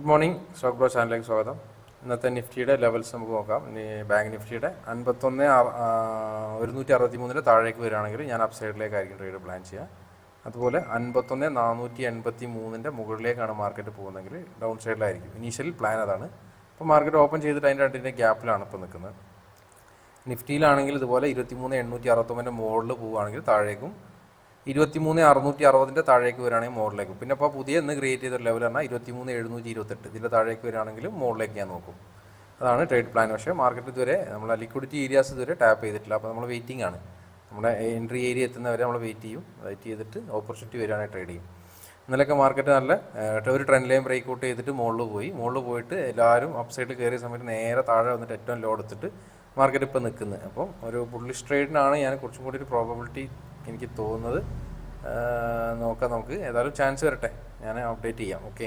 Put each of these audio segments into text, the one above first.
Good morning stock bro ചാനലിലേക്ക് സ്വാഗതം. ഇന്നത്തെ നിഫ്റ്റിയുടെ ലെവൽസ് നമുക്ക് നോക്കാം. ബാങ്ക് നിഫ്റ്റിയുടെ 51,163 താഴേക്ക് വരികയാണെങ്കിൽ ഞാൻ അപ്പ് സൈഡിലേക്കായിരിക്കും ട്രേഡ് പ്ലാൻ ചെയ്യുക. അതുപോലെ 51,483 മുകളിലേക്കാണ് മാർക്കറ്റ് പോകുന്നതെങ്കിൽ ഡൗൺ സൈഡിലായിരിക്കും. ഇനീഷ്യൽ പ്ലാൻ അതാണ്. അപ്പോൾ മാർക്കറ്റ് ഓപ്പൺ ചെയ്തിട്ട് അതിൻ്റെ രണ്ടിൻ്റെ ഗ്യാപ്പിലാണ് ഇപ്പോൾ നിൽക്കുന്നത്. നിഫ്റ്റിയിലാണെങ്കിൽ ഇതുപോലെ 23,869 മുകളിൽ പോവുകയാണെങ്കിൽ താഴേക്കും, 23,660 താഴേക്ക് വരികയാണെങ്കിൽ മുകളിലേക്ക്. പിന്നെ ഇപ്പോൾ പുതിയ ഇന്ന് ക്രിയേറ്റ് ചെയ്ത ലെവൽ പറഞ്ഞാൽ 23,728 ഇതിൻ്റെ താഴേക്ക് വരികയാണെങ്കിലും മുകളിലേക്ക് ഞാൻ നോക്കും. അതാണ് ട്രേഡ് പ്ലാൻ. പക്ഷേ മാർക്കറ്റ് ഇതുവരെ നമ്മളെ ലിക്വിഡിറ്റി ഏരിയാസ് ഇതുവരെ ടാപ്പ് ചെയ്തിട്ടില്ല. അപ്പോൾ നമ്മൾ വെയിറ്റിംഗ് ആണ്. നമ്മുടെ എൻട്രി ഏരിയ എത്തുന്നവരെ നമ്മൾ വെയിറ്റ് ചെയ്തിട്ട് ഓപ്പർച്യൂണിറ്റി വരികയാണെങ്കിൽ ട്രേഡ് ചെയ്യും. ഇന്നലെയൊക്കെ മാർക്കറ്റ് നല്ല ഒരു ട്രെൻഡ് ലൈൻ ബ്രേക്ക് ഔട്ട് ചെയ്തിട്ട് മുകളിൽ പോയിട്ട് എല്ലാവരും അപ്പ് സൈഡിൽ കയറിയ സമയത്ത് നേരെ താഴെ വന്നിട്ട് ഏറ്റവും ലോ എടുത്തിട്ട് മാർക്കറ്റ് ഇപ്പോൾ നിൽക്കുന്നത്. അപ്പം ഒരു ബുള്ളിഷ് ട്രേഡിനാണ് ഞാൻ കുറച്ചും കൂടി ഒരു പ്രോബബിലിറ്റി എനിക്ക് തോന്നുന്നത്. നോക്കാം, നമുക്ക് ഏതായാലും ചാൻസ് വരട്ടെ, ഞാൻ അപ്ഡേറ്റ് ചെയ്യാം. ഓക്കെ,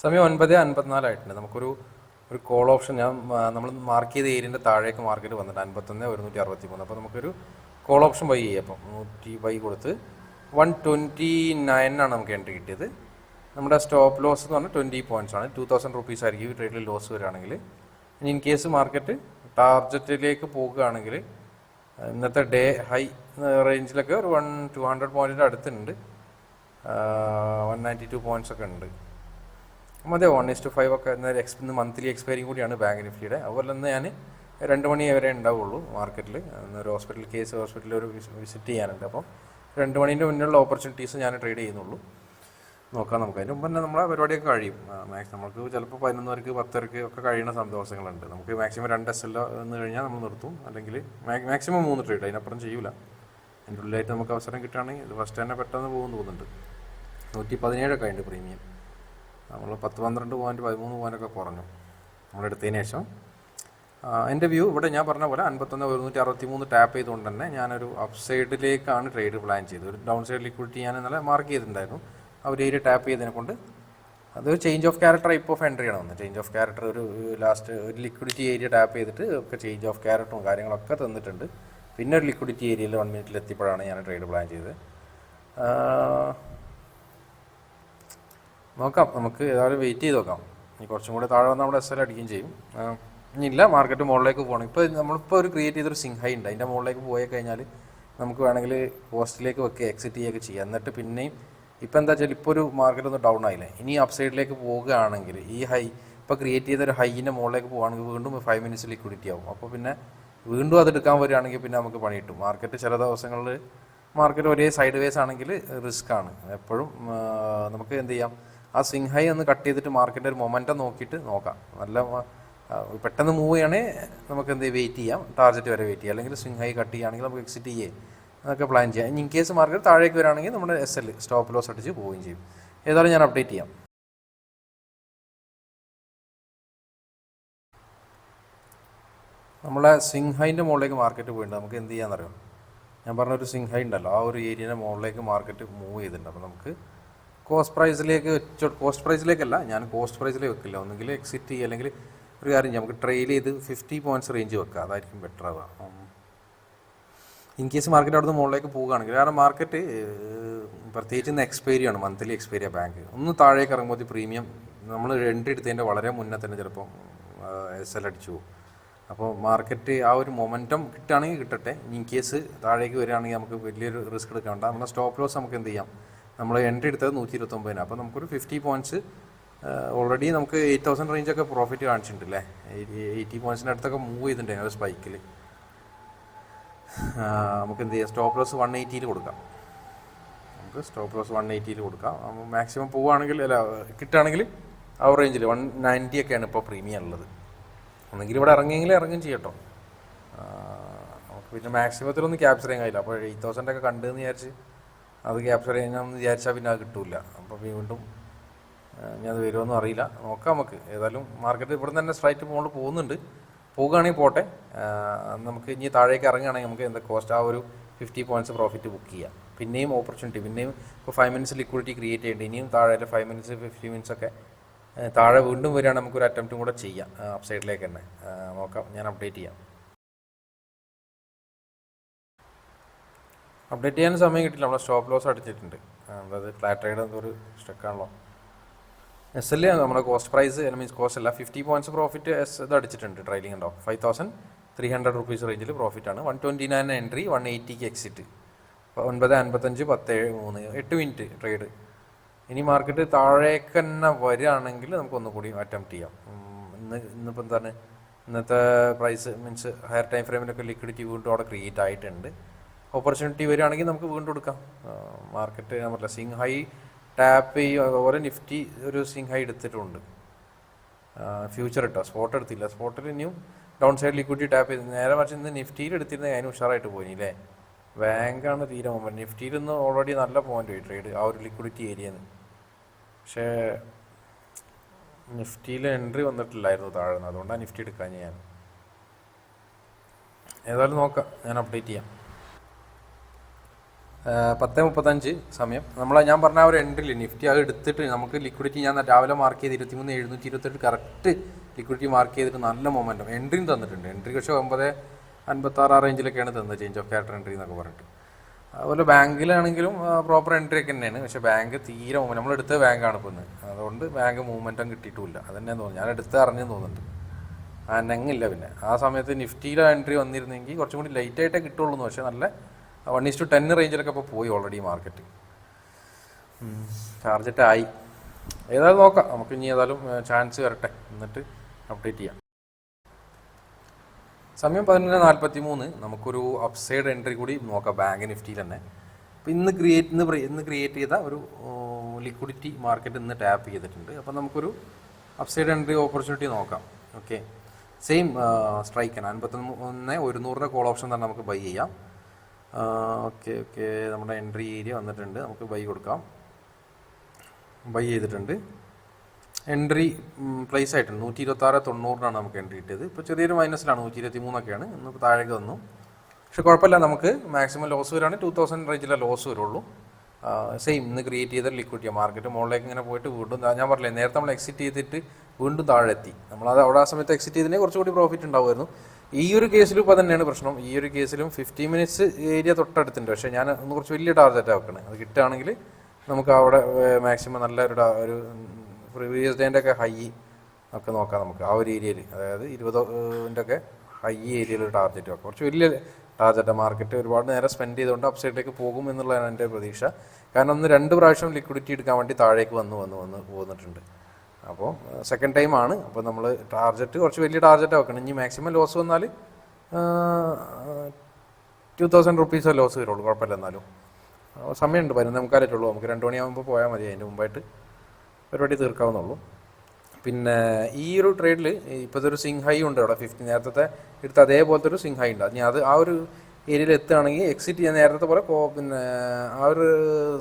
സമയം 9:54 ആയിട്ടുണ്ട്. നമുക്കൊരു കോൾ ഓപ്ഷൻ നമ്മൾ മാർക്ക് ചെയ്ത ഏരിയൻ്റെ താഴേക്ക് മാർക്കറ്റ് വന്നിട്ട് 51,163. അപ്പോൾ നമുക്കൊരു കോൾ ഓപ്ഷൻ ബൈ ചെയ്യാം. അപ്പം 100 ബൈ കൊടുത്ത് 129 നമുക്ക് എൻട്രി കിട്ടിയത്. നമ്മുടെ സ്റ്റോപ്പ് ലോസ് എന്ന് പറഞ്ഞാൽ 20 പോയിൻറ്റ്സ് ആണ്. 2,000 റുപ്പീസ് ആയിരിക്കും ഈ ട്രേഡിൽ ലോസ് വരികയാണെങ്കിൽ. ഇൻ കേസ് മാർക്കറ്റ് ടാർജറ്റിലേക്ക് പോകുകയാണെങ്കിൽ ഇന്നത്തെ ഡേ ഹൈ റേഞ്ചിലൊക്കെ ഒരു 200 പോയിൻറ്റിൻ്റെ അടുത്തുണ്ട്, 192 പോയിൻറ്റ്സ് ഒക്കെ ഉണ്ട്. അതെ, 1:5 ഒക്കെ ഇന്ന് മന്ത്ലി എക്സ്പയറിങ് കൂടിയാണ് ബാങ്ക് നിഫ്റ്റിയുടെ. അതുപോലെ തന്നെ ഞാൻ 2 മണി വരെ ഉണ്ടാവുള്ളൂ മാർക്കറ്റിൽ. ഒരു ഹോസ്പിറ്റലിൽ ഒരു വിസിറ്റ് ചെയ്യാനുണ്ട്. അപ്പം 2 മണീൻ്റെ മുന്നിലുള്ള ഓപ്പർച്യൂണിറ്റീസ് ഞാൻ ട്രേഡ് ചെയ്യുന്നുള്ളൂ. നോക്കാം നമുക്ക്. അതിന് മുമ്പ് തന്നെ നമ്മളെ പരിപാടിയൊക്കെ കഴിയും. നമുക്ക് ചിലപ്പോൾ 11 10 ഒക്കെ കഴിയുന്ന ദിവസങ്ങളുണ്ട്. നമുക്ക് മാക്സിമം 2 SL എന്ന് കഴിഞ്ഞാൽ നമ്മൾ നിർത്തും, അല്ലെങ്കിൽ മാക്സിമം 3 ട്രേഡ്, അതിനപ്പുറം ചെയ്യൂല. അതിൻ്റെ ഉള്ളിലായിട്ട് നമുക്ക് അവസരം കിട്ടുകയാണെങ്കിൽ ഇത് ഫസ്റ്റ് തന്നെ പെട്ടെന്ന് തോന്നുന്നുണ്ട്. 117 ഒക്കെ ഉണ്ട് പ്രീമിയം. നമ്മൾ 10-12 പോയിൻറ്റ് 13 പോയിൻ്റൊക്കെ കുറഞ്ഞു നമ്മളെടുത്തതിന് ശേഷം. എൻ്റെ വ്യൂ ഇവിടെ ഞാൻ പറഞ്ഞ പോലെ 51,163 ടാപ്പ് ചെയ്തുകൊണ്ട് തന്നെ ഞാനൊരു അപ്പ് സൈഡിലേക്കാണ് ട്രേഡ് പ്ലാൻ ചെയ്തത്. ഒരു ഡൗൺ സൈഡ് ലിക്വിഡിറ്റി ഞാൻ ഇന്നലെ മാർക്ക് ചെയ്തിട്ടുണ്ടായിരുന്നു. ആ ഒരു ഏരിയ ടാപ്പ് ചെയ്തതിനെ കൊണ്ട് അത് change of character type of entry ആണ് വന്നത്. ചേഞ്ച് ഓഫ് ക്യാരക്ടർ ഒരു ലിക്വിഡിറ്റി ഏരിയ ടാപ്പ് ചെയ്തിട്ട് ഒക്കെ ചേഞ്ച് ഓഫ് ക്യാരക്ടറും കാര്യങ്ങളൊക്കെ തന്നിട്ടുണ്ട്. പിന്നെ ഒരു ലിക്വിഡിറ്റി ഏരിയയിൽ 1 മിനിറ്റിൽ എത്തിയപ്പോഴാണ് ഞാൻ ട്രേഡ് പ്ലാൻ ചെയ്തത്. നോക്കാം, നമുക്ക് ഏതായാലും വെയിറ്റ് ചെയ്ത് നോക്കാം. ഇനി കുറച്ചും കൂടെ താഴെ വന്ന് നമ്മുടെ SL അടിക്കുകയും ചെയ്യും. ഇല്ല, മാർക്കറ്റ് മുകളിലേക്ക് പോകണം. നമ്മളിപ്പോൾ ഒരു ക്രിയേറ്റ് ചെയ്തൊരു സിങ് ഹൈ ഉണ്ട്. അതിൻ്റെ മുകളിലേക്ക് പോയി കഴിഞ്ഞാൽ നമുക്ക് വേണമെങ്കിൽ പോസ്റ്റിലേക്ക് വെക്കുക, എക്സിറ്റ് ചെയ്യുകയൊക്കെ ചെയ്യാം. എന്നിട്ട് പിന്നെയും ഇപ്പോൾ എന്താ വെച്ചാൽ ഇപ്പോൾ ഒരു മാർക്കറ്റ് ഒന്ന് ഡൗൺ ആയില്ലേ, ഇനി അപ്പ് സൈഡിലേക്ക് പോവുകയാണെങ്കിൽ ഈ ഹൈ ഇപ്പോൾ ക്രിയേറ്റ് ചെയ്തൊരു ഹൈൻ്റെ മുകളിലേക്ക് പോകുകയാണെങ്കിൽ വീണ്ടും 5 മിനിറ്റ്സ് ലിക്വിഡിറ്റി ആവും. അപ്പോൾ പിന്നെ വീണ്ടും അത് എടുക്കാൻ വരികയാണെങ്കിൽ പിന്നെ നമുക്ക് പണി കിട്ടും. മാർക്കറ്റ് ചില ദിവസങ്ങളിൽ മാർക്കറ്റ് ഒരേ സൈഡ് വേസ് ആണെങ്കിൽ റിസ്ക് ആണ്. എപ്പോഴും നമുക്ക് എന്ത് ചെയ്യാം, ആ സ്വിങ് ഹൈ ഒന്ന് കട്ട് ചെയ്തിട്ട് മാർക്കറ്റിൻ്റെ ഒരു മൊമെൻറ്റം നോക്കിയിട്ട് നോക്കാം. നല്ല പെട്ടെന്ന് മൂവ് ചെയ്യണമെങ്കിൽ നമുക്ക് എന്ത് വെയിറ്റ് ചെയ്യാം, ടാർജറ്റ് വരെ വെയിറ്റ് ചെയ്യാം. അല്ലെങ്കിൽ സ്വിങ് ഹൈ കട്ട് ചെയ്യുകയാണെങ്കിൽ നമുക്ക് എക്സിറ്റ് ചെയ്യുകയും അതൊക്കെ പ്ലാൻ ചെയ്യാം. ഇൻ കേസ് മാർക്കറ്റ് താഴേക്ക് വരികയാണെങ്കിൽ നമ്മുടെ SL സ്റ്റോപ്പ് ലോസ് അടിച്ച് പോവുകയും ചെയ്യും. ഏതായാലും ഞാൻ അപ്ഡേറ്റ് ചെയ്യാം. നമ്മളെ സ്വിങ് ഹൈൻ്റെ മുകളിലേക്ക് മാർക്കറ്റ് പോയിട്ടുണ്ട്. നമുക്ക് എന്ത് ചെയ്യാമെന്നറിയാം, ഞാൻ പറഞ്ഞൊരു സ്വിങ് ഹൈ ഉണ്ടല്ലോ, ആ ഒരു ഏരിയയുടെ മുകളിലേക്ക് മാർക്കറ്റ് മൂവ് ചെയ്തിട്ടുണ്ട്. അപ്പോൾ നമുക്ക് കോസ്റ്റ് പ്രൈസിലേക്കല്ല, ഞാൻ കോസ്റ്റ് പ്രൈസിലേക്ക് വെക്കില്ല. ഒന്നുകിൽ എക്സിറ്റ് ചെയ്യുക, അല്ലെങ്കിൽ ഒരു കാര്യം ചെയ്യാം, നമുക്ക് ട്രെയിൽ ചെയ്ത് 50 പോയിൻറ്റ്സ് റേഞ്ച് വെക്കുക, അതായിരിക്കും ബെറ്റർ ആവുക. ഇൻ കേസ് മാർക്കറ്റ് അവിടുന്ന് മുകളിലേക്ക് പോവുകയാണെങ്കിൽ, കാരണം മാർക്കറ്റ് പ്രത്യേകിച്ച് ഇന്ന് എക്സ്പയറിയാണ്, മന്ത്ലി എക്സ്പയറിയ ബാങ്ക് ഒന്ന് താഴേക്ക് ഇറങ്ങുമ്പോൾ പ്രീമിയം നമ്മൾ എൻട്രി എടുത്തതിൻ്റെ വളരെ മുന്നേ തന്നെ ചിലപ്പോൾ SL അടിച്ചു പോകും. അപ്പോൾ മാർക്കറ്റ് ആ ഒരു മൊമെൻറ്റം കിട്ടുകയാണെങ്കിൽ കിട്ടട്ടെ. ഇൻ കേസ് താഴേക്ക് വരികയാണെങ്കിൽ നമുക്ക് വലിയൊരു റിസ്ക് എടുക്കേണ്ട. നമ്മുടെ സ്റ്റോപ്പ് ലോസ് നമുക്ക് എന്ത് ചെയ്യാം, നമ്മൾ എൻട്രി എടുത്തത് 129. അപ്പോൾ നമുക്കൊരു 50 പോയിൻറ്റ്സ് ഓൾറെഡി നമുക്ക് 8,000 റേഞ്ചൊക്കെ പ്രോഫിറ്റ് കാണിച്ചിട്ടുണ്ട് അല്ലേ. 80 പോയിൻറ്റ്സിൻ്റെ അടുത്തൊക്കെ മൂവ് ചെയ്തിട്ടുണ്ട് ഒരു സ്പൈക്കിൽ. നമുക്ക് എന്ത് ചെയ്യാം, സ്റ്റോപ്പ് ലോസ് 180 കൊടുക്കാം. നമുക്ക് സ്റ്റോപ്പ് ലോസ് 180 കൊടുക്കാം. മാക്സിമം പോവുകയാണെങ്കിൽ കിട്ടുകയാണെങ്കിൽ ആ റേഞ്ചിൽ 190 ഒക്കെയാണ് ഇപ്പോൾ പ്രീമിയം ഉള്ളത്. ഒന്നെങ്കിൽ ഇവിടെ ഇറങ്ങിയെങ്കിൽ ഇറങ്ങും ചെയ്യട്ടോ. നമുക്ക് പിന്നെ മാക്സിമത്തിലൊന്നും ക്യാപ്ചർ ചെയ്യാൻ കഴിയില്ല. അപ്പോൾ 8,000 ഒക്കെ കണ്ടെന്ന് വിചാരിച്ച് അത് ക്യാപ്ചർ ചെയ്യാമെന്ന് വിചാരിച്ചാൽ പിന്നെ അത് കിട്ടില്ല. അപ്പോൾ വീണ്ടും ഞാൻ അത് വരുമോന്നും അറിയില്ല. നോക്കാം നമുക്ക്. ഏതായാലും മാർക്കറ്റ് ഇവിടെ തന്നെ സ്ട്രൈറ്റ് മുകളിൽ പോകുകയാണെങ്കിൽ പോട്ടെ. നമുക്ക് ഇനി താഴേക്ക് ഇറങ്ങുകയാണെങ്കിൽ നമുക്ക് എന്താ കോസ്റ്റ് ആ ഒരു 50 പോയിൻറ്റ്സ് പ്രോഫിറ്റ് ബുക്ക് ചെയ്യാം. പിന്നെയും ഓപ്പർച്യൂണിറ്റി, പിന്നെയും ഇപ്പോൾ 5 മിനിറ്റ്സ് ലിക്വിഡിറ്റി ക്രിയേറ്റ് ചെയ്യേണ്ടി, ഇനിയും താഴെ 5 മിനിറ്റ്സ് 50 മിനിറ്റ്സ് ഒക്കെ താഴെ വീണ്ടും വരികയാണെങ്കിൽ നമുക്കൊരു അറ്റംപ്റ്റും കൂടെ ചെയ്യാം അപ്പ് സൈഡിലേക്ക് തന്നെ. നോക്കാം, ഞാൻ അപ്ഡേറ്റ് ചെയ്യാം. അപ്ഡേറ്റ് ചെയ്യാൻ സമയം കിട്ടില്ല, നമ്മൾ സ്റ്റോപ്പ് ലോസ് അടിച്ചിട്ടുണ്ട്. അതായത് ഫ്ലാറ്റ് ട്രേഡ് എന്തോ ഒരു സ്റ്റക്കാണല്ലോ. എസ് എൽ നമ്മുടെ കോസ്റ്റ് പ്രൈസ് മീൻസ് കോസ്റ്റ് അല്ല, 50 പോയിന്റ്സ് പ്രോഫിറ്റ് ഇത് അടിച്ചിട്ടുണ്ട്. ട്രailing ഉണ്ടോ 5300 റേഞ്ചിൽ പ്രോഫിറ്റാണ്. 129 എൻട്രി, 180 എക്സിറ്റ്, 9:55, 10:03, 8 മിനിറ്റ് ട്രേഡ്. ഇനി മാർക്കറ്റ് താഴേക്ക് തന്നെ വരികയാണെങ്കിൽ നമുക്ക് ഒന്നുകൂടി അറ്റംപ്റ്റ് ചെയ്യാം. ഇന്നിപ്പോൾ എന്താണ് ഇന്നത്തെ പ്രൈസ് മീൻസ് ഹയർ ടൈം ഫ്രെയിമിലൊക്കെ ലിക്വിഡിറ്റി വീണ്ടും അവിടെ ക്രിയേറ്റ് ആയിട്ടുണ്ട്. ഓപ്പർച്യൂണിറ്റി വരികയാണെങ്കിൽ നമുക്ക് വീണ്ടും എടുക്കാം. മാർക്കറ്റ് നമ്മളല്ല സിങ് ഹൈ ടാപ്പ് ചെയ്യും. അതുപോലെ നിഫ്റ്റി ഒരു സിങ് ഹൈ എടുത്തിട്ടുണ്ട്. ഫ്യൂച്ചർ ഇട്ടോ, സ്പോട്ട് എടുത്തില്ല. സ്പോട്ടിൽ ഇനിയും ഡൗൺ സൈഡ് ലിക്വിഡിറ്റി ടാപ്പ് ചെയ്ത് നേരെ മറിച്ച് ഇന്ന് നിഫ്റ്റിയിൽ എടുത്തിരുന്നത് അതിന് ഉഷാറായിട്ട് പോയി അല്ലേ. ബാങ്കാണ് തീരെ മൊമെന്റ്. നിഫ്റ്റിയിൽ നിന്ന് ഓൾറെഡി നല്ല പോയിന്റ് പോയി ട്രേഡ് ആ ഒരു ലിക്വിഡിറ്റി ഏരിയന്ന്. പക്ഷേ നിഫ്റ്റിയിൽ എൻട്രി വന്നിട്ടില്ലായിരുന്നു താഴ്ന്ന്, അതുകൊണ്ടാണ് നിഫ്റ്റി എടുക്കാൻ ഞാൻ. ഏതായാലും നോക്കാം, ഞാൻ അപ്ഡേറ്റ് ചെയ്യാം. 10:35 സമയം. ഞാൻ പറഞ്ഞ ആ ഒരു എൻട്രിയിൽ നിഫ്റ്റി അത് എടുത്തിട്ട് നമുക്ക് ലിക്വിഡിറ്റി ഞാൻ രാവിലെ മാർക്ക് ചെയ്ത് 23,728 കറക്റ്റ് ലിക്വിഡിറ്റി മാർക്ക് ചെയ്തിട്ട് നല്ല മൊമെൻറ്റം എൻട്രിയും തന്നിട്ടുണ്ട്. എൻട്രി പക്ഷേ 9:56 റേഞ്ചിലൊക്കെയാണ് തന്നത്, ചേഞ്ച് ഓഫ് ക്യാരക്ടർ എൻട്രി എന്നൊക്കെ പറഞ്ഞിട്ട്. അതുപോലെ ബാങ്കിലാണെങ്കിലും പ്രോപ്പർ എൻട്രി ഒക്കെ തന്നെയാണ്. പക്ഷേ ബാങ്ക് തീരെ മൂവ്മെൻറ്റ്, നമ്മളെടുത്ത ബാങ്കാണ് ഇപ്പോൾ ഇന്ന്, അതുകൊണ്ട് ബാങ്ക് മൂവ്മെൻറ്റും കിട്ടിയിട്ടില്ല. അതന്നെ തോന്നുന്നു, ഞാൻ എടുത്ത് അറിഞ്ഞെന്ന് തോന്നുന്നുണ്ട്. നെങ്ങില്ല. പിന്നെ ആ സമയത്ത് നിഫ്റ്റിയിലെ എൻട്രി വന്നിരുന്നെങ്കിൽ കുറച്ചും കൂടി ലൈറ്റായിട്ടേ കിട്ടുള്ളൂ. പക്ഷേ നല്ല 1:10 റേഞ്ചിലൊക്കെ ഇപ്പോൾ പോയി ഓൾറെഡി മാർക്കറ്റ്. ടാർജറ്റ് ആയി. ഏതായാലും നോക്കാം, നമുക്ക് ഇനി ഏതായാലും ചാൻസ് വരട്ടെ, എന്നിട്ട് അപ്ഡേറ്റ് ചെയ്യാം. സമയം 11:43. നമുക്കൊരു അപ്സൈഡ് എൻട്രി കൂടി നോക്കാം ബാങ്ക് നിഫ്റ്റിയിൽ തന്നെ. അപ്പോൾ ഇന്ന് ക്രിയേറ്റ് ചെയ്ത ഒരു ലിക്വിഡിറ്റി മാർക്കറ്റ് ഇന്ന് ടാപ്പ് ചെയ്തിട്ടുണ്ട്. അപ്പോൾ നമുക്കൊരു അപ്സൈഡ് എൻട്രി ഓപ്പർച്യൂണിറ്റി നോക്കാം. ഓക്കെ, സെയിം സ്ട്രൈക്കാണ് 51,100 കോൾ ഓപ്ഷൻ തന്നെ നമുക്ക് ബൈ ചെയ്യാം. ഓക്കെ, നമ്മുടെ എൻട്രി ഏരിയ വന്നിട്ടുണ്ട്, നമുക്ക് ബൈ കൊടുക്കാം. ബൈ ചെയ്തിട്ടുണ്ട്. എൻട്രി പ്ലേസ് ആയിട്ടുണ്ട് 126.90 നമുക്ക് എൻട്രി കിട്ടിയത്. ഇപ്പോൾ ചെറിയൊരു മൈനസിലാണ്, 123 ഇന്നിപ്പോൾ താഴേക്ക് വന്നു. പക്ഷെ കുഴപ്പമില്ല, നമുക്ക് മാക്സിമം ലോസ് വരാണ് 2000 റേഞ്ചിലെ ലോസ് വരുള്ളൂ. സെയിം ഇന്ന് ക്രിയേറ്റ് ചെയ്ത ലിക്വിഡിറ്റി മാർക്കറ്റ് മുകളിലേക്ക് ഇങ്ങനെ പോയിട്ട് വീണ്ടും ഞാൻ പറഞ്ഞില്ലേ നേരത്തെ നമ്മൾ എക്സിറ്റ് ചെയ്തിട്ട് വീണ്ടും താഴെ എത്തി. നമ്മളത് അവിടെ ആ സമയത്ത് എക്സിറ്റ് ചെയ്തതിനെ കുറച്ചുകൂടി പ്രോഫിറ്റ് ഉണ്ടാവുമായിരുന്നു. ഈ ഒരു കേസിലും ഇപ്പോൾ തന്നെയാണ് പ്രശ്നം. ഈ ഒരു കേസിലും 50 മിനിറ്റ്സ് ഏരിയ തൊട്ടടുത്തുണ്ട്. പക്ഷേ ഞാൻ ഒന്ന് കുറച്ച് വലിയ ടാർഗറ്റാണ് വെക്കണേ. അത് കിട്ടുകയാണെങ്കിൽ നമുക്ക് അവിടെ മാക്സിമം നല്ല ഒരു പ്രീവിയസ് ഡേൻ്റെ ഒക്കെ ഹൈ ഒക്കെ നോക്കാം. നമുക്ക് ആ ഒരു ഏരിയയിൽ, അതായത് 20ൻ്റെ ഒക്കെ ഹൈ ഏരിയയിൽ ഒരു ടാർഗറ്റ് വെക്കാം. കുറച്ച് വലിയ ടാർഗറ്റ്. മാർക്കറ്റ് ഒരുപാട് നേരം സ്പെൻഡ് ചെയ്തുകൊണ്ട് അപ്സൈഡിലേക്ക് പോകും എന്നുള്ളതാണ് എൻ്റെ പ്രതീക്ഷ. കാരണം ഒന്ന് 2 പ്രാവശ്യം ലിക്വിഡിറ്റി എടുക്കാൻ വേണ്ടി താഴേക്ക് വന്ന് പോന്നിട്ടുണ്ട്. അപ്പോൾ സെക്കൻഡ് ടൈം ആണ്. അപ്പോൾ നമ്മൾ ടാർഗറ്റ് കുറച്ച് വലിയ ടാർഗറ്റ് വെക്കണം. ഇനി മാക്സിമം ലോസ് വന്നാൽ 2000 റുപ്പീസോ ലോസ് വരുള്ളൂ, കുഴപ്പമില്ല. എന്നാലും സമയമുണ്ട്, 11:45 നമുക്ക് 2 മണിയാകുമ്പോൾ പോയാൽ മതി. അതിൻ്റെ മുമ്പായിട്ട് പരിപാടി തീർക്കാവുന്നുള്ളൂ. പിന്നെ ഈ ഒരു ട്രേഡിൽ ഇപ്പോഴത്തെ ഒരു സിങ് ഹൈ ഉണ്ട് അവിടെ 50 നേരത്തെ എടുത്ത് അതേപോലത്തെ ഒരു സിങ് ഹൈ ഉണ്ട്. ഇനി അത് ആ ഒരു ഏരിയയിൽ എത്തുകയാണെങ്കിൽ എക്സിറ്റ് ചെയ്യാൻ നേരത്തെ പോലെ പിന്നെ ആ ഒരു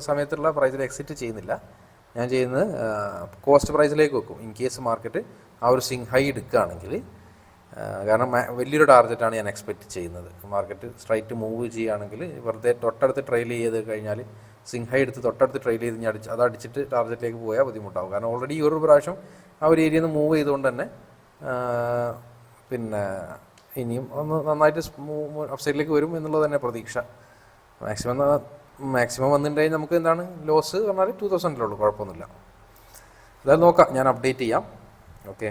സമയത്തുള്ള പ്രൈസിൽ എക്സിറ്റ് ചെയ്യുന്നില്ല. ഞാൻ ചെയ്യുന്നത് കോസ്റ്റ് പ്രൈസിലേക്ക് വെക്കും ഇൻ കേസ് മാർക്കറ്റ് ആ ഒരു സിങ് ഹൈ എടുക്കുകയാണെങ്കിൽ. കാരണം വലിയൊരു ടാർഗറ്റാണ് ഞാൻ എക്സ്പെക്റ്റ് ചെയ്യുന്നത്. മാർക്കറ്റ് സ്ട്രൈറ്റ് മൂവ് ചെയ്യുകയാണെങ്കിൽ വെറുതെ തൊട്ടടുത്ത് ട്രെയിൽ ചെയ്ത് കഴിഞ്ഞാൽ സിങ് ഹൈ എടുത്ത് തൊട്ടടുത്ത് ട്രെയിൽ ചെയ്ത് അത് അടിച്ചിട്ട് ടാർഗറ്റിലേക്ക് പോയാൽ ബുദ്ധിമുട്ടാവും. കാരണം ഓൾറെഡി ഈ ഒരു പ്രാവശ്യം ആ ഒരു ഏരിയയിൽ നിന്ന് മൂവ് ചെയ്തുകൊണ്ട് തന്നെ പിന്നെ ഇനിയും ഒന്ന് നന്നായിട്ട് അപ്സൈഡിലേക്ക് വരും എന്നുള്ളത് തന്നെ പ്രതീക്ഷ. മാക്സിമം വന്നിട്ടുണ്ടെങ്കിൽ നമുക്ക് എന്താണ് ലോസ് പറഞ്ഞാൽ 2000 കുഴപ്പമൊന്നുമില്ല. അതായത് നോക്കാം, ഞാൻ അപ്ഡേറ്റ് ചെയ്യാം. ഓക്കെ,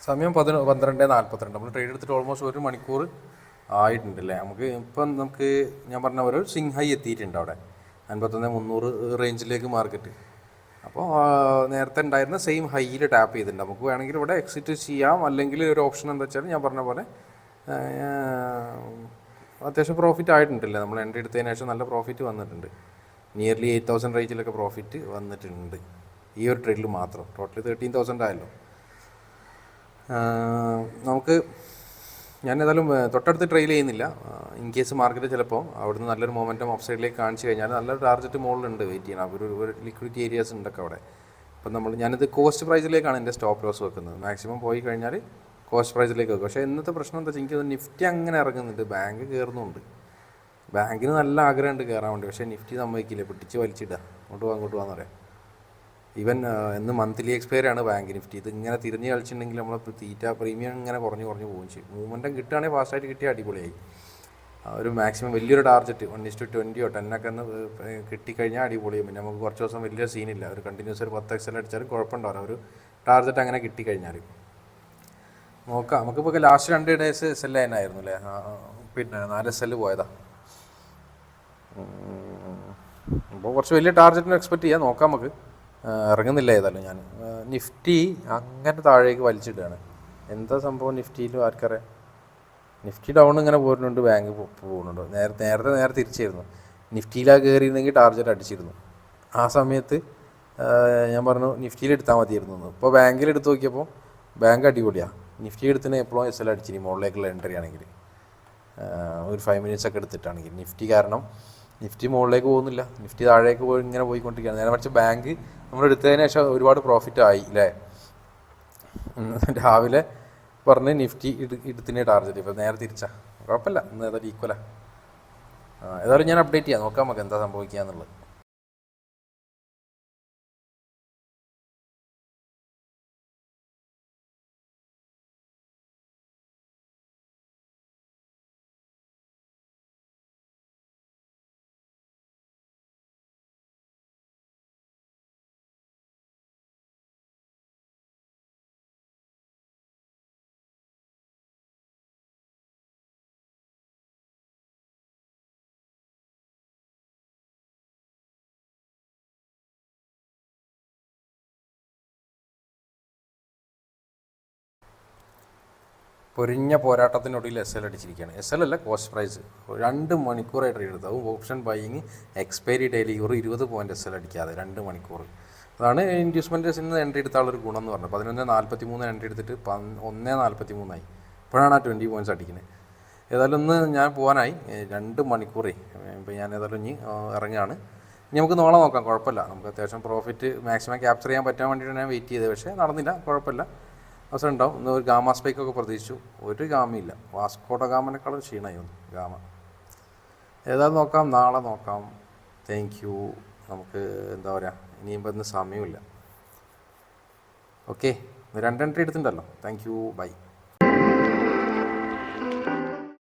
സമയം 12:42. നമ്മൾ ട്രേഡ് എടുത്തിട്ട് ഓൾമോസ്റ്റ് 1 മണിക്കൂർ ആയിട്ടുണ്ടല്ലേ. നമുക്ക് ഞാൻ പറഞ്ഞ ഒരു സിങ് ഹൈ എത്തിയിട്ടുണ്ട് അവിടെ 51,300 റേഞ്ചിലേക്ക് മാർക്കറ്റ്. അപ്പോൾ നേരത്തെ ഉണ്ടായിരുന്ന സെയിം ഹൈയിൽ ടാപ്പ് ചെയ്തിട്ടുണ്ട്. നമുക്ക് വേണമെങ്കിൽ ഇവിടെ എക്സിറ്റ് ചെയ്യാം. അല്ലെങ്കിൽ ഒരു ഓപ്ഷൻ എന്താ വെച്ചാൽ ഞാൻ പറഞ്ഞ പോലെ അത്യാവശ്യം പ്രോഫിറ്റ് ആയിട്ടുണ്ടല്ലേ. നമ്മൾ എൻട്രി എടുത്തതിന് ശേഷം നല്ല പ്രോഫിറ്റ് വന്നിട്ടുണ്ട്. നിയർലി 8,000 റേഞ്ചിലൊക്കെ പ്രോഫിറ്റ് വന്നിട്ടുണ്ട് ഈ ഒരു ട്രേഡിൽ മാത്രം. ടോട്ടലി 13,000 ആയല്ലോ. നമുക്ക് ഞാൻ ഏതായാലും തൊട്ടടുത്ത് ട്രെയിൽ ചെയ്യുന്നില്ല. ഇൻ കേസ് മാർക്കറ്റ് ചിലപ്പോൾ അവിടുന്ന് നല്ലൊരു മൊമെൻറ്റം ഓഫ് സൈഡിലേക്ക് കാണിച്ചു കഴിഞ്ഞാൽ നല്ലൊരു ടാർജറ്റ് മുകളിലുണ്ട് വെയിറ്റ് ചെയ്യണം. ഒരു ലിക്വിഡിറ്റി ഏരിയാസ് ഉണ്ടൊക്കെ അവിടെ. അപ്പം ഞാനിത് കോസ്റ്റ് പ്രൈസിലേക്കാണ് എൻ്റെ സ്റ്റോപ്പ് ലോസ് വെക്കുന്നത്. മാക്സിമം പോയി കഴിഞ്ഞാൽ കോസ്റ്റ് പ്രൈസിലേക്ക് വെക്കും. പക്ഷേ ഇന്നത്തെ പ്രശ്നം എന്താ വെച്ചാൽ എനിക്കത് നിഫ്റ്റി അങ്ങനെ ഇറങ്ങുന്നുണ്ട്, ബാങ്ക് കയറുന്നുണ്ട്. ബാങ്കിന് നല്ല ആഗ്രഹമുണ്ട് കയറാൻ വേണ്ടി, പക്ഷേ നിഫ്റ്റി സമ്മതിക്കില്ല, പിടിച്ച് വലിച്ചിടുക, അങ്ങോട്ട് പോകാന്ന് പറയാം. ഈവൻ ഇന്ന് മന്ത്ലി എക്സ്പയറി ആണ് ബാങ്ക് നിഫ്റ്റി. ഇത് ഇങ്ങനെ തിരിഞ്ഞ് കളിച്ചിട്ടുണ്ടെങ്കിൽ നമ്മൾ തീറ്റ പ്രീമിയം ഇങ്ങനെ കുറഞ്ഞ് പോകും ചെയ്യും. മൂവ്മെൻറ്റം കിട്ടുകയാണെങ്കിൽ ഫാസ്റ്റായിട്ട് കിട്ടിയാൽ അടിപൊളിയായി. ഒരു മാക്സിമം വലിയൊരു ടാർജറ്റ് 1:20 10 ഒന്ന് കിട്ടിക്കഴിഞ്ഞാൽ അടിപൊളിയും. പിന്നെ നമുക്ക് കുറച്ച് ദിവസം വലിയ സീനില്ല, ഒരു കണ്ടിന്യൂസ് ഒരു 10 XL അടിച്ചാലും കുഴപ്പമുണ്ടാവില്ല. ഒരു ടാർജറ്റ് അങ്ങനെ കിട്ടിക്കഴിഞ്ഞാൽ നോക്കാം. നമുക്കിപ്പോൾ ലാസ്റ്റ് 2 ഡേയ്സ് SL ആയിരുന്നു അല്ലേ, പിന്നെ 4 SL പോയതാണ്. അപ്പോൾ കുറച്ച് വലിയ ടാർജറ്റിന് എക്സ്പെക്റ്റ് ചെയ്യാം, നോക്കാം. നമുക്ക് ഇറങ്ങുന്നില്ല ഏതായാലും. ഞാൻ നിഫ്റ്റി അങ്ങനെ താഴേക്ക് വലിച്ചിടുകയാണ്. എന്താ സംഭവം നിഫ്റ്റിയിലും ആർക്കറിയാം. നിഫ്റ്റി ഡൗൺ ഇങ്ങനെ പോരുന്നുണ്ട്, ബാങ്ക് പോകുന്നുണ്ട്. നേരെ തിരിച്ചായിരുന്നു. നിഫ്റ്റിയിലാണ് കയറിയിരുന്നെങ്കിൽ ടാർജറ്റ് അടിച്ചിരുന്നു. ആ സമയത്ത് ഞാൻ പറഞ്ഞു നിഫ്റ്റിയിൽ എടുത്താൽ മതിയായിരുന്നു എന്ന്. ഇപ്പോൾ ബാങ്കിൽ എടുത്ത് നോക്കിയപ്പോൾ ബാങ്ക് അടിപൊളിയാണ്. നിഫ്റ്റി എടുത്തിന് എപ്പോഴും SL അടിച്ചിനി മുകളിലേക്കുള്ള എൻട്രി ആണെങ്കിൽ, ഒരു 5 minutes ഒക്കെ എടുത്തിട്ടാണെങ്കിൽ. നിഫ്റ്റി കാരണം നിഫ്റ്റി മുകളിലേക്ക് പോകുന്നില്ല, നിഫ്റ്റി താഴേക്ക് ഇങ്ങനെ പോയിക്കൊണ്ടിരിക്കുകയാണ്. നേരെ മറിച്ച് ബാങ്ക് നമ്മൾ എടുത്തതിന് ശേഷം ഒരുപാട് പ്രോഫിറ്റ് ആയി അല്ലേ. രാവിലെ പറഞ്ഞ് നിഫ്റ്റി എടുത്തിന് ടാർജറ്റ്, ഇപ്പോൾ നേരെ തിരിച്ചാ. കുഴപ്പമില്ല, ഇന്ന് ഏതായാലും ഈക്വലാ. ഏതായാലും ഞാൻ അപ്ഡേറ്റ് ചെയ്യാം, നോക്കാം നമുക്ക് എന്താ സംഭവിക്കുക എന്നുള്ളത്. പൊരിഞ്ഞ പോരാട്ടത്തിനൊടുവിൽ SL അടിച്ചിരിക്കുകയാണ്. SL അല്ല, കോസ്റ്റ് പ്രൈസ്. 2 മണിക്കൂറായി ട്രേഡ് എടുത്തു. അതും ഓപ്ഷൻ ബൈയിങ് എക്സ്പയറി ഡെയിലി ഒരു 20 പോയിൻറ്റ് SL അടിക്കാതെ 2 മണിക്കൂർ. അതാണ് ഇൻഡ്യൂസ്മെൻറ്റേഴ്സിൽ നിന്ന് എൻട്രി എടുത്താളൊരു ഗുണം എന്ന് പറഞ്ഞത്. 11:43 എൻട്രി എടുത്തിട്ട് 1:43 ഇപ്പോഴാണ് ആ 20 പോയിൻറ്റ്സ് അടിക്കുന്നത്. ഏതായാലും ഒന്ന് ഞാൻ പോകാനായി, 2 മണിക്കൂറേ. ഇപ്പോൾ ഞാൻ ഏതായാലും ഇനി ഇറങ്ങുകയാണ്. ഇനി നമുക്ക് നാളെ നോക്കാം, കുഴപ്പമില്ല. നമുക്ക് അത്യാവശ്യം പ്രോഫിറ്റ് മാക്സിമം ക്യാപ്ചർ ചെയ്യാൻ പറ്റാൻ വേണ്ടിയിട്ടാണ് ഞാൻ വെയിറ്റ് ചെയ്തത്. പക്ഷേ നടന്നില്ല, കുഴപ്പമില്ല. അവസരം ഉണ്ടാവും. ഇന്ന് ഒരു ഗാമ സ്പൈക്കൊക്കെ പ്രതീക്ഷിച്ചു, ഒരു ഗാമയില്ല. വാസ്കോഡ ഗാമനേക്കാളും ക്ഷീണമായി വന്നു ഗാമ. ഏതായാലും നോക്കാം, നാളെ നോക്കാം. Thank you. നമുക്ക് എന്താ പറയുക, ഇനിയിപ്പോൾ ഇന്ന് സമയമില്ല. ഓക്കെ, 2 എൻട്രി എടുത്തിട്ടുണ്ടല്ലോ. Thank you, by.